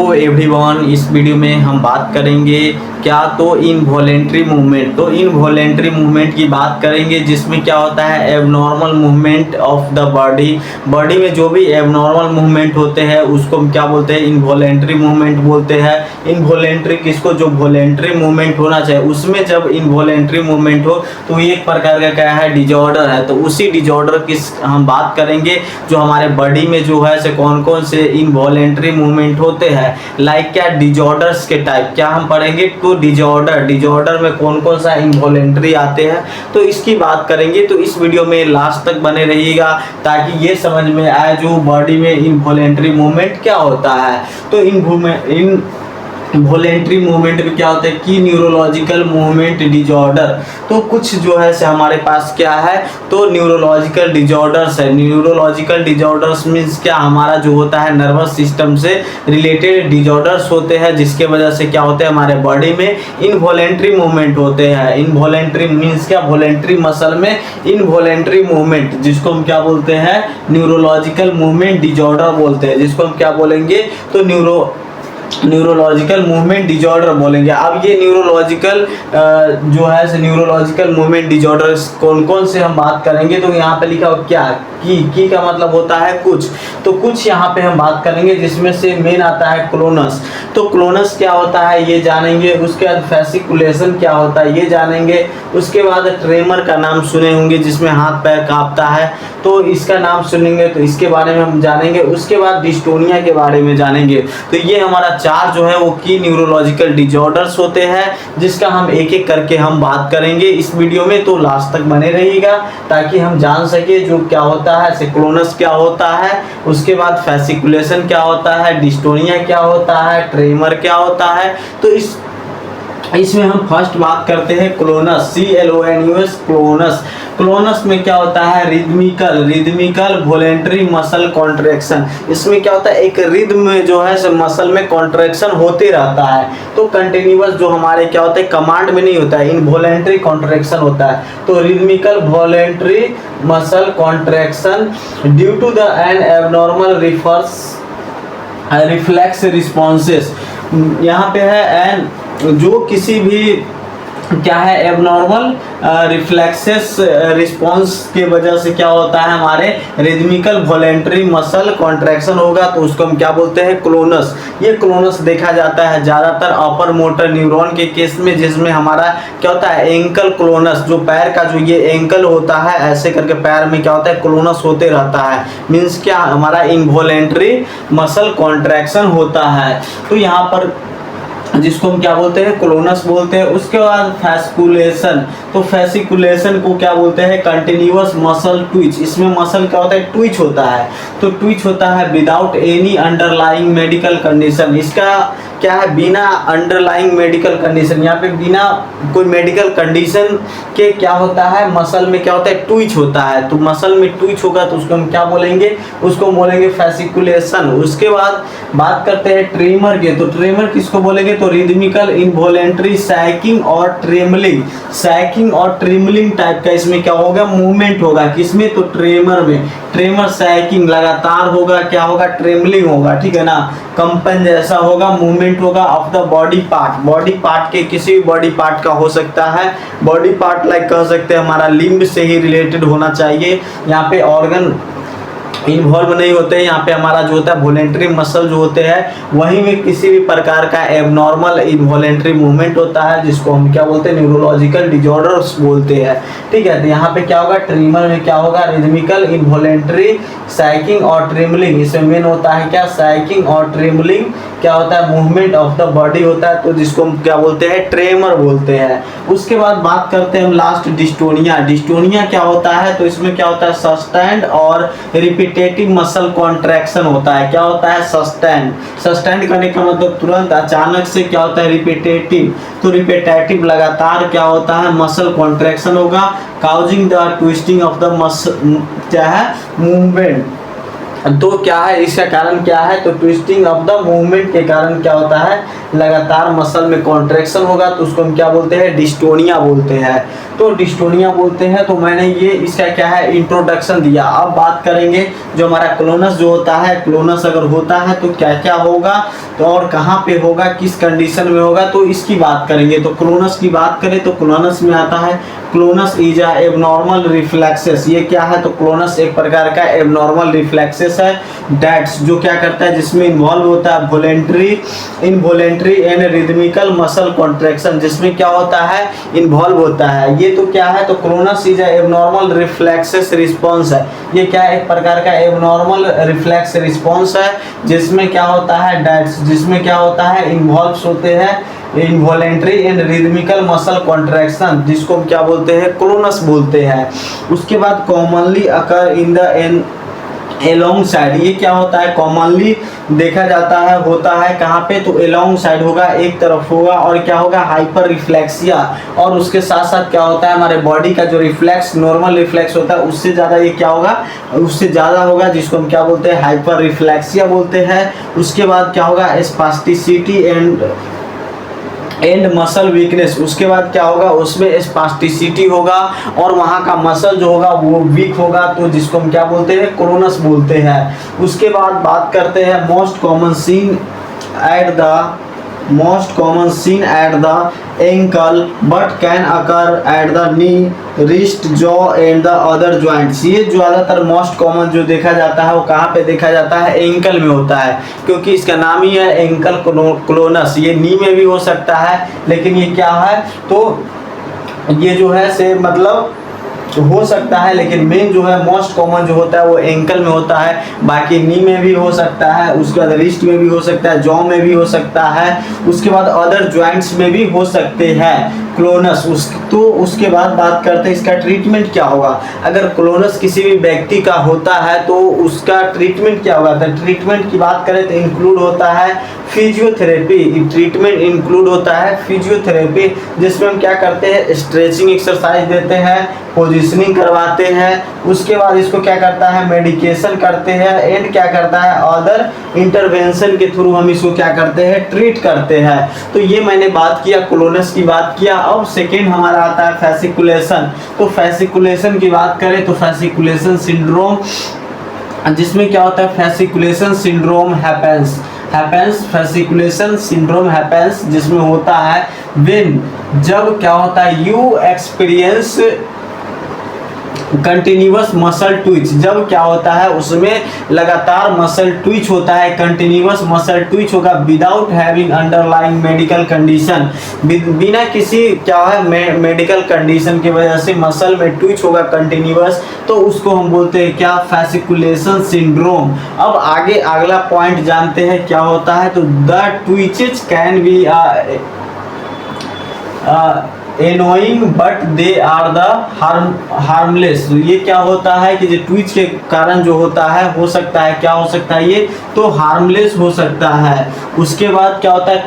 तो एवरीवन, इस वीडियो में हम बात करेंगे क्या तो इनवॉलेंट्री मूवमेंट। तो इनवॉलेंट्री मूवमेंट की बात करेंगे जिसमें क्या होता है abnormal movement of the body में जो भी एबनॉर्मल मूवमेंट होते हैं उसको हम क्या बोलते हैं इनवॉलेंट्री मूवमेंट बोलते हैं। इनवॉलेंट्री किसको, जो वॉलेंट्री मूवमेंट होना चाहिए उसमें जब इनवॉलेंट्री मूवमेंट हो तो ये एक प्रकार का क्या है डिजॉर्डर है। तो उसी डिजॉर्डर की हम बात करेंगे जो हमारे बॉडी में जो है से कौन कौन से इनवॉलेंट्री मूवमेंट होते हैं। लाइक क्या डिजॉर्डर्स के टाइप क्या हम पढ़ेंगे तो डिजॉर्डर में कौन कौन सा इनवॉलेंट्री आते हैं तो इसकी बात करेंगे। तो इस वीडियो में लास्ट तक बने रहिएगा ताकि ये समझ में आए जो बॉडी में इनवॉलेंट्री मूवमेंट क्या होता है। तो वॉलेंट्री मूवमेंट में क्या होता है कि न्यूरोलॉजिकल मूवमेंट डिजॉर्डर। तो कुछ जो है से हमारे पास क्या है तो न्यूरोलॉजिकल डिजॉर्डर्स है। न्यूरोलॉजिकल डिजॉर्डर्स मीन्स क्या हमारा जो होता है नर्वस सिस्टम से रिलेटेड डिजॉर्डर्स होते हैं जिसके वजह से क्या होते हैं हमारे बॉडी में इनवॉलेंट्री मूवमेंट होते हैं। इनवॉलेंट्री मीन्स क्या वॉलेंट्री मसल में इनवॉलेंट्री मूवमेंट जिसको हम क्या बोलते हैं न्यूरोलॉजिकल मूवमेंट डिजॉर्डर बोलते हैं। जिसको हम क्या बोलेंगे तो न्यूरोलॉजिकल मूवमेंट डिजॉर्डर बोलेंगे। अब ये न्यूरोलॉजिकल जो है न्यूरोलॉजिकल मूवमेंट डिजॉर्डर्स कौन कौन से हम बात करेंगे तो यहाँ पे लिखा हो क्या की का मतलब होता है कुछ। तो कुछ यहाँ पे हम बात करेंगे जिसमें से मेन आता है क्लोनस। तो क्लोनस क्या होता है ये जानेंगे। उसके बाद फैसिकुलेशन क्या होता है ये जानेंगे। उसके बाद ट्रेमर का नाम सुने होंगे जिसमें हाथ पैर कांपता है तो इसका नाम सुनेंगे तो इसके बारे में हम जानेंगे। उसके बाद डिस्टोनिया के बारे में जानेंगे। तो ये हमारा चार जो है वो की न्यूरोलॉजिकल डिजॉर्डर्स होते हैं जिसका हम एक एक करके हम बात करेंगे इस वीडियो में। तो लास्ट तक बने रहिएगा ताकि हम जान सके जो क्या होता है क्लोनस क्या होता है, उसके बाद फैसिकुलेशन क्या होता है, डिस्टोनिया क्या होता है, ट्रेमर क्या होता है। तो इसमें हम फर्स्ट बात करते हैं क्लोनस CLONUS क्लोनस। क्लोनस में क्या होता है रिदमिकल वॉलेंट्री मसल कॉन्ट्रैक्शन। इसमें क्या होता है एक रिदम में जो है मसल में कॉन्ट्रैक्शन होते रहता है। तो कंटिन्यूअस जो हमारे क्या होता है कमांड में नहीं होता है इनवॉलेंट्री कॉन्ट्रैक्शन होता है। तो rhythmical voluntary muscle contraction due to the an abnormal reflex responses. यहाँ पे है एन जो किसी भी क्या है एबनॉर्मल रिफ्लेक्सेस रिस्पॉन्स के वजह से क्या होता है हमारे रिदमिकल वॉलेंट्री मसल कॉन्ट्रैक्शन होगा तो उसको हम क्या बोलते हैं क्लोनस। ये क्लोनस देखा जाता है ज़्यादातर अपर मोटर न्यूरॉन के केस में जिसमें हमारा क्या होता है एंकल क्लोनस। जो पैर का जो ये एंकल होता है ऐसे करके पैर में क्या होता है क्लोनस होते रहता है मीन्स क्या हमारा इनवॉलेंट्री मसल कॉन्ट्रैक्शन होता है। तो यहाँ पर जिसको हम क्या बोलते हैं क्लोनस बोलते हैं। उसके बाद फैसिकुलेशन। तो फैसिकुलेशन को क्या बोलते हैं कंटिन्यूअस मसल ट्विच। इसमें मसल क्या होता है ट्विच होता है। तो ट्विच होता है without any underlying medical condition. इसका क्या है बिना अंडरलाइंग मेडिकल कंडीशन, यहाँ पे बिना कोई मेडिकल कंडीशन के क्या होता है मसल में क्या होता है ट्विच होता है। तो मसल में ट्विच होगा तो उसको हम क्या बोलेंगे उसको बोलेंगे फैसिकुलेशन। उसके बाद बात करते हैं ट्रेमर के। तो ट्रेमर किसको बोलेंगे तो रिदमिकल इनवॉलेंट्री सैकिंग और ट्रेमलिंग टाइप का इसमें क्या होगा मूवमेंट होगा किसमें तो ट्रेमर में। ट्रेमर सैकिंग लगातार होगा क्या होगा ट्रेमलिंग होगा ठीक है ना, कंपन जैसा होगा मूवमेंट होगा ऑफ द बॉडी पार्ट के किसी भी बॉडी पार्ट का हो सकता है। बॉडी पार्ट लाइक कह सकते हैं हमारा लिम्ब से ही रिलेटेड होना चाहिए। यहाँ पे ऑर्गन इन्वॉल्व नहीं होते हैं। यहाँ पे हमारा जो होता है वॉलेंट्री मसल जो होते हैं वहीं में किसी भी प्रकार का एबनॉर्मल इनवॉलेंट्री मूवमेंट होता है जिसको हम क्या बोलते हैं न्यूरोलॉजिकल डिजॉर्डर्स बोलते हैं ठीक है। तो यहाँ पे क्या होगा ट्रीमर में क्या होगा रिदमिकल इनवॉलेंट्री सैकिंग और ट्रिमलिंग। इसमें मेन होता है क्या सैकिंग और ट्रिमलिंग क्या होता है मूवमेंट ऑफ द बॉडी होता है तो जिसको हम क्या बोलते हैं ट्रेमर बोलते हैं। उसके बाद बात करते हैं हम लास्ट डिस्टोनिया क्या होता है तो इसमें क्या होता है सस्टेन्ड और रिपीटेटिव मसल कॉन्ट्रैक्शन होता है। क्या होता है सस्टेंड करने का मतलब तुरंत अचानक से क्या होता है रिपीटेटिव। तो रिपीटेटिव लगातार क्या होता है मसल कॉन्ट्रैक्शन होगा causing the twisting of the muscle क्या है मूवमेंट तो क्या है इसका कारण क्या है, तो ट्विस्टिंग ऑफ द मूवमेंट के कारण क्या होता है, लगातार मसल में कॉन्ट्रैक्शन होगा तो उसको हम क्या बोलते हैं, डिस्टोनिया बोलते हैं। तो डिस्टोनिया बोलते हैं। तो मैंने ये इसका क्या है इंट्रोडक्शन दिया। अब बात करेंगे जो हमारा क्लोनस जो होता है, क्लोनस अगर होता है तो क्या क्या होगा, तो और कहाँ पे होगा, किस कंडीशन में होगा, तो इसकी बात करेंगे। तो क्लोनस की बात करें तो क्लोनस में आता है GLONASS is a abnormal reflexes. ये क्या है, तो क्लोनस एक प्रकार का एबनॉर्मल रिफ्लेक्सेस है दैट्स जो क्या करता है, जिसमें इन्वॉल्व होता है voluntary, involuntary and rhythmical muscle contraction, जिसमें क्या होता है, इन्वॉल्व होता है। ये तो क्या है, तो GLONASS is a abnormal reflexes response है। ये क्या है, एक प्रकार का एबनॉर्मल रिफ्लेक्स रिस्पॉन्स है जिसमें क्या होता है, दैट्स जिसमें क्या होता है, इन्वॉल्व होते हैं involuntary and rhythmical muscle contraction, जिसको हम क्या बोलते हैं, क्लोनस बोलते हैं। उसके बाद commonly occur in the an alongside. ये क्या होता है, कॉमनली देखा जाता है, होता है कहाँ पे, तो एलोंग साइड होगा, एक तरफ होगा, और क्या होगा, हाइपर रिफ्लेक्सिया। और उसके साथ साथ क्या होता है, हमारे बॉडी का जो रिफ्लेक्स नॉर्मल रिफ्लेक्स होता है उससे ज़्यादा ये क्या होगा, उससे ज़्यादा होगा, जिसको हम क्या बोलते हैं, हाइपर रिफ्लेक्सिया बोलते हैं। उसके बाद क्या होगा, स्पास्टिसिटी एंड मसल वीकनेस। उसके बाद क्या होगा, उसमें स्पास्टिसिटी होगा और वहाँ का मसल जो होगा वो वीक होगा, तो जिसको हम क्या बोलते हैं, क्लोनस बोलते हैं। उसके बाद बात करते हैं most common seen at the ankle but can occur at the knee, wrist, jaw and the other joints. ये ज़्यादातर मोस्ट कॉमन जो देखा जाता है वो कहाँ पे देखा जाता है, एंकल में होता है, क्योंकि इसका नाम ही है एंकल क्लोनस। ये नी में भी हो सकता है, लेकिन ये क्या है, तो ये जो है से मतलब हो सकता है, लेकिन मेन जो है मोस्ट कॉमन जो होता है वो एंकल में होता है। बाकी नी में भी हो सकता है, उसके बाद रिस्ट में भी हो सकता है, जॉ में भी हो सकता है, उसके बाद अदर जॉइंट्स में भी हो सकते हैं क्लोनस। तो उसके बाद बात करते हैं इसका ट्रीटमेंट क्या होगा। अगर क्लोनस किसी भी व्यक्ति का होता है तो उसका ट्रीटमेंट क्या होगा, तो ट्रीटमेंट की बात करें तो इंक्लूड होता है फिजियोथेरेपी। ट्रीटमेंट इंक्लूड होता है फिजियोथेरेपी, जिसमें हम क्या करते हैं, स्ट्रेचिंग एक्सरसाइज देते हैं, पोजिशनिंग करवाते हैं। उसके बाद इसको क्या करता है, मेडिकेशन करते हैं, एंड क्या करता है, अदर इंटरवेंशन के थ्रू हम इसको क्या करते हैं, ट्रीट करते हैं। तो ये मैंने बात किया, क्लोनस की बात किया। अब सेकेंड हमारा आता है फैसिकुलेशन। तो फैसिकुलेशन की बात करें तो फैसिकुलेशन सिंड्रोम, जिसमें क्या होता है, फैसिकुलेशन सिंड्रोम हैपेंस फैसिकुलेशन सिंड्रोम हैपेंस, जिसमें होता है व्हेन, जब क्या होता है, you experience continuous muscle Twitch. जब क्या होता है, उसमें लगातार मसल ट्विच होता है, कंटिन्यूअस मसल ट्विच होगा without having underlying medical condition, बिना किसी क्या है मेडिकल कंडीशन की वजह से मसल में ट्विच होगा कंटिन्यूअस, तो उसको हम बोलते हैं क्या, फैसिकुलेशन सिंड्रोम। अब आगे अगला पॉइंट जानते हैं क्या होता है, तो the twitches can be annoying but they are the harmless. ये क्या होता है कि जो ट्विच के कारण जो होता है, हो सकता है क्या हो सकता है, ये तो हार्मलेस हो सकता है। उसके बाद क्या होता है,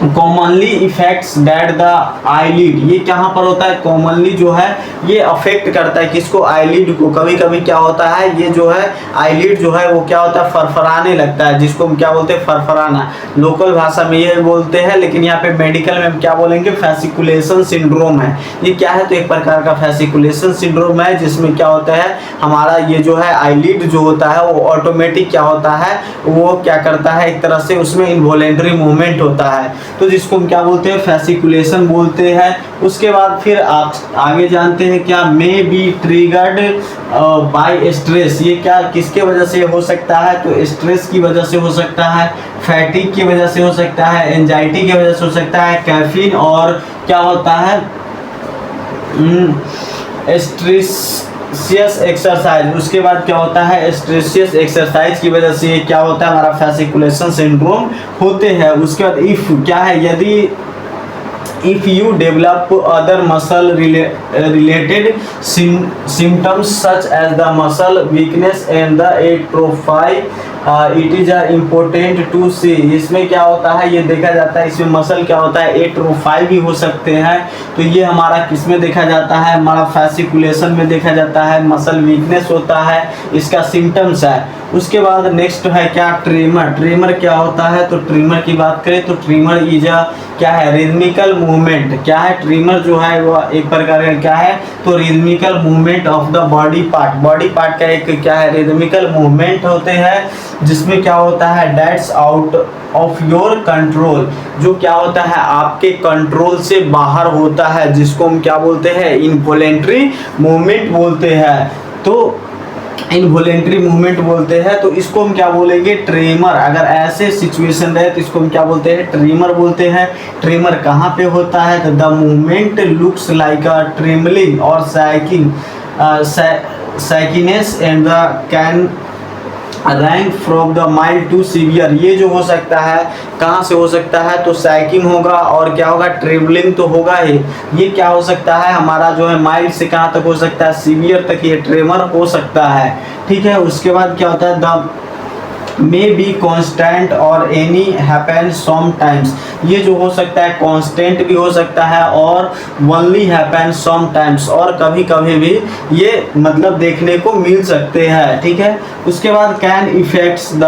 commonly effects that the eyelid. ये कहाँ पर होता है, कॉमनली जो है ये अफेक्ट करता है किसको, आईलिड को। कभी कभी क्या होता है, ये जो है आईलिड जो है वो क्या होता है, फरफराने लगता है, जिसको हम क्या बोलते हैं, फरफराना। लोकल भाषा में ये बोलते हैं, लेकिन यहाँ पे मेडिकल में हम क्या बोलेंगे, फैसिकुलेशन सिंड्रोम है। ये क्या है, तो एक प्रकार का फैसिकुलेशन सिंड्रोम है, जिसमें क्या होता है, हमारा ये जो है आईलिड जो होता है वो ऑटोमेटिक क्या होता है, वो क्या करता है, एक तरह से उसमें इनवॉलेंटरी मूवमेंट होता है, तो जिसको हम क्या बोलते हैं, फैसिकुलेशन बोलते हैं। उसके बाद फिर आप आगे जानते हैं क्या, may be triggered by stress. ये क्या किसके वजह से हो सकता है, तो स्ट्रेस की वजह से हो सकता है, फैटिक की वजह से हो सकता है, एंजाइटी की वजह से हो सकता है, कैफीन, और क्या होता है, स्ट्रेसियस एक्सरसाइज। उसके बाद क्या होता है, स्ट्रेसियस एक्सरसाइज की वजह से क्या होता है, हमारा फैसिकुलेशन सिंड्रोम होते हैं। उसके बाद इफ क्या है, यदि if you develop other muscle related symptoms such as the muscle weakness and the atrophy it is important to see. इसमें क्या होता है, ये देखा जाता है इसमें मसल क्या होता है, एट्रोफाई भी हो सकते हैं। तो ये हमारा किस में देखा जाता है, हमारा फैसिकुलेशन में देखा जाता है, मसल वीकनेस होता है, इसका सिम्टम्स है। उसके बाद नेक्स्ट है क्या, ट्रीमर। ट्रीमर क्या होता है, तो ट्रीमर की बात करें तो ट्रीमर इज क्या है, रिदमिकल मूवमेंट। क्या है, ट्रीमर जो है वो एक प्रकार का क्या है, तो rhythmical movement of the body part. Body part का एक क्या है, रिदमिकल मूवमेंट होते हैं, जिसमें क्या होता है, that's out of your control, जो क्या होता है आपके कंट्रोल से बाहर होता है, जिसको हम क्या बोलते हैं, इनवॉलेंट्री मूवमेंट बोलते हैं। तो इनवॉलेंट्री मूवमेंट बोलते हैं, तो इसको हम क्या बोलेंगे, ट्रेमर। अगर ऐसे सिचुएशन रहे तो इसको हम क्या बोलते हैं, ट्रेमर बोलते हैं। ट्रेमर कहाँ पे होता है, तो the movement looks like a trembling or shakiness and the can rank from the mild to severe. ये जो हो सकता है कहाँ से हो सकता है, तो सैकिंग होगा और क्या होगा, ट्रेवलिंग तो होगा ही। ये क्या हो सकता है हमारा जो है माइल्ड से कहाँ तक हो सकता है, सीवियर तक ये ट्रेमर हो सकता है। ठीक है, उसके बाद क्या होता है, द मे बी कॉन्स्टेंट और एनी हैपन समटाइम्स। ये जो हो सकता है कांस्टेंट भी हो सकता है और ओनली हैपन समटाइम्स, और कभी कभी भी ये मतलब देखने को मिल सकते हैं। ठीक है, उसके बाद कैन इफेक्ट्स द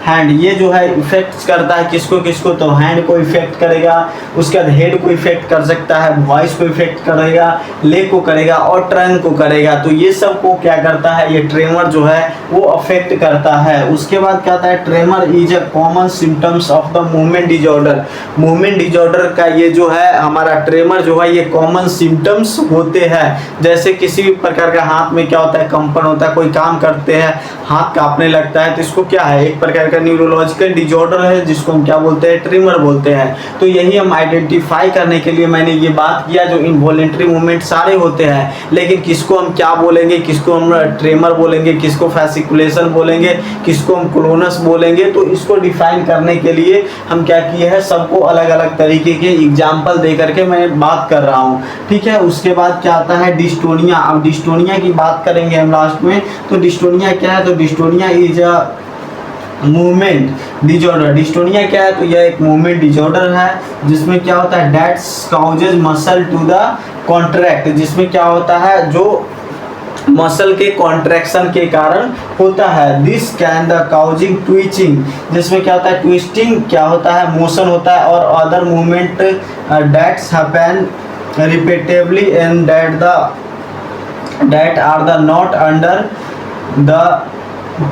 हैंड। ये जो है इफेक्ट करता है किसको किसको, तो हैंड को इफेक्ट करेगा, उसके बाद हेड को इफेक्ट कर सकता है, वॉइस को इफेक्ट करेगा, लेग को करेगा और ट्रंक को करेगा। तो ये सब को क्या करता है, ये ट्रेमर जो है वो अफेक्ट करता है। उसके बाद क्या होता है, tremor is a common symptoms of the movement disorder. Movement disorder का ये जो है हमारा ट्रेमर जो है ये कॉमन सिम्टम्स होते हैं। जैसे किसी भी प्रकार का हाथ में क्या होता है, कंपन होता है, कोई काम करते हैं हाथ कांपने लगता है, तो इसको क्या है, एक प्रकार का न्यूरोलॉजिकल डिजॉर्डर है, जिसको हम क्या बोलते हैं, ट्रेमर बोलते हैं। तो यही हम आइडेंटिफाई करने के लिए मैंने ये बात किया, जो इनवॉलेंट्री मूवमेंट सारे होते हैं, लेकिन किसको हम क्या बोलेंगे, किसको हम ट्रेमर बोलेंगे, किसको फैसिकुलेशन बोलेंगे, किसको हम क्लोनस बोलेंगे। तो इसको डिफाइन करने के लिए हम क्या किए हैं, सबको अलग अलग तरीके के एग्जाम्पल दे करके मैं बात कर रहा हूँ। ठीक है, उसके बाद क्या आता है, डिस्टोनिया। अब डिस्टोनिया की बात करेंगे हम लास्ट में। तो डिस्टोनिया क्या है, तो dystonia is a movement disorder. Dystonia क्या है, तो यह एक मूवमेंट डिजॉर्डर है, जिसमें क्या होता है, that's causes muscle to the contract. जिसमें क्या होता है, जो मसल के कॉन्ट्रैक्शन के कारण होता है। This can the causing twitching, जिसमें क्या होता है, ट्विस्टिंग क्या होता है, मोशन होता है, और other movement that's happen repeatably and that are the not under the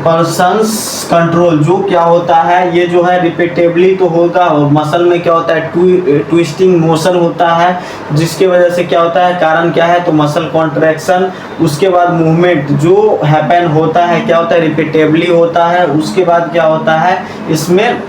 person's control. जो क्या होता है, ये जो है रिपीटेबली तो होगा, मसल में क्या होता है, ट्विस्टिंग मोशन होता है, जिसके वजह से क्या होता है, कारण क्या है, तो मसल कॉन्ट्रैक्शन। उसके बाद मूवमेंट जो हैपन होता है क्या होता है, रिपीटेबली होता है। उसके बाद क्या होता है, इसमें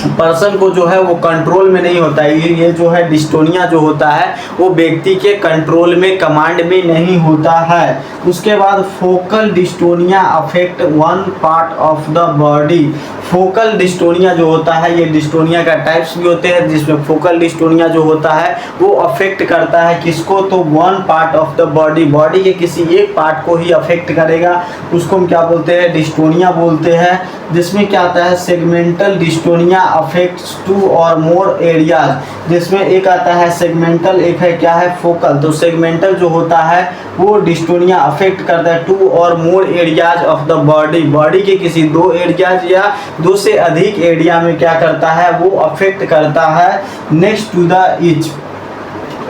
पर्सन को जो है वो कंट्रोल में नहीं होता है। ये जो है डिस्टोनिया जो होता है वो व्यक्ति के कंट्रोल में, कमांड में नहीं होता है। उसके बाद focal dystonia affect one part of the body. Focal dystonia जो होता है, ये डिस्टोनिया का टाइप्स भी होते हैं, जिसमें फोकल डिस्टोनिया जो होता है वो अफेक्ट करता है किसको, तो one part of the body. Body के किसी एक पार्ट को ही अफेक्ट करेगा, उसको हम क्या बोलते हैं, डिस्टोनिया बोलते हैं। जिसमें क्या आता है, segmental dystonia affects to or more areas. जिसमें एक आता है सेगमेंटल, एक है क्या है, फोकल। तो सेगमेंटल जो होता है वो डिस्टोनिया अफेक्ट करता है two or more areas of the body. Body के किसी दो एरियाज या दो से अधिक एरिया में क्या करता है, वो अफेक्ट करता है। Next to the each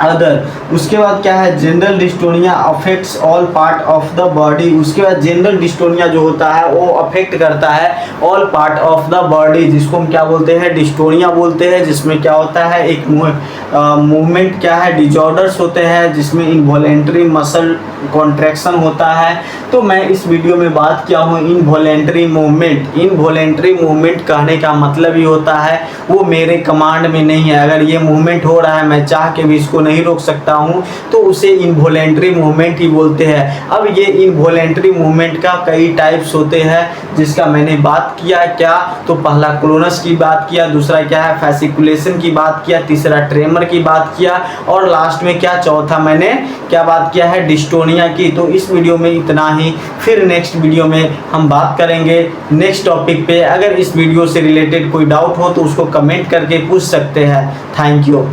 other. उसके बाद क्या है, general dystonia affects all part of the body. उसके बाद जनरल डिस्टोनिया जो होता है वो अफेक्ट करता है all part of the body, जिसको हम क्या बोलते हैं, डिस्टोनिया बोलते हैं। जिसमें क्या होता है, एक मूवमेंट क्या है, डिजॉर्डर्स होते हैं, जिसमें इनवॉलेंट्री मसल कॉन्ट्रैक्शन होता है। तो मैं इस वीडियो में बात किया हूँ इनवॉलेंट्री मूवमेंट। इनवॉलेंट्री मूवमेंट कहने का मतलब ही होता है वो मेरे कमांड में नहीं है। अगर ये मूवमेंट हो रहा है, मैं चाह के भी इसको नहीं रोक सकता हूँ, तो उसे इनवॉलेंट्री मूवमेंट ही बोलते हैं। अब ये इनवॉलेंट्री मूवमेंट का कई टाइप्स होते हैं जिसका मैंने बात किया। क्या तो पहला क्लोनस की बात किया, दूसरा क्या है फैसिकुलेशन की बात किया, तीसरा ट्रेमर की बात किया, और लास्ट में क्या चौथा मैंने क्या बात किया है डिस्टोनिया की। तो इस वीडियो में इतना ही, फिर नेक्स्ट वीडियो में हम बात करेंगे नेक्स्ट टॉपिक पे। अगर इस वीडियो से रिलेटेड कोई डाउट हो तो उसको कमेंट करके पूछ सकते हैं। Thank you.